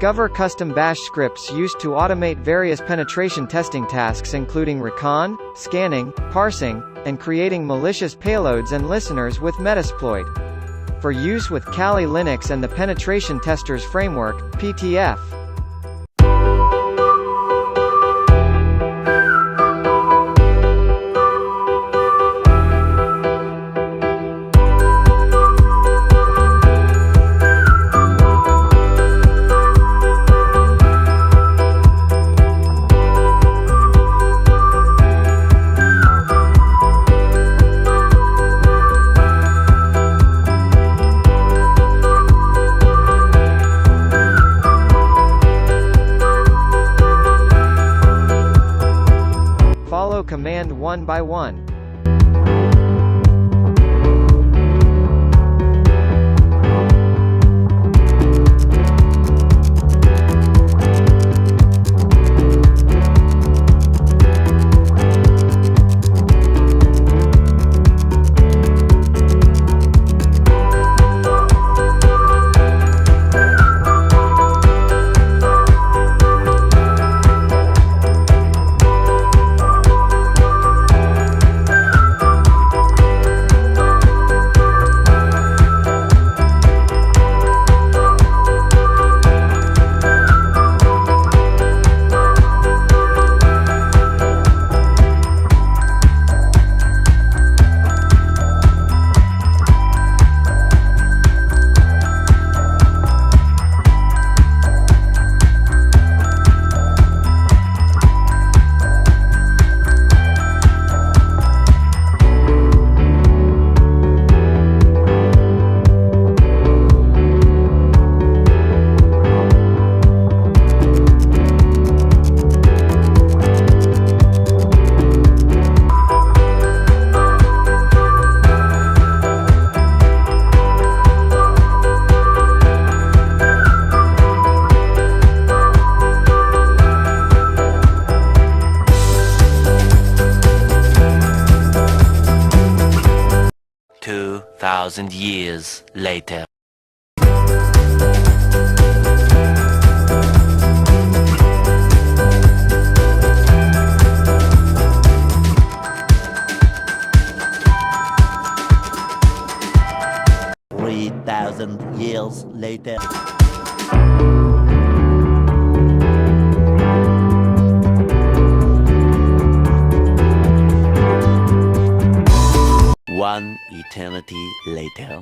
Discover custom bash scripts used to automate various penetration testing tasks including recon, scanning, parsing, and creating malicious payloads and listeners with Metasploit. For use with kalilinux and the Penetration Testers Framework, PTF. Follow command one by one. Thousand years later. Years later. 1 eternity later.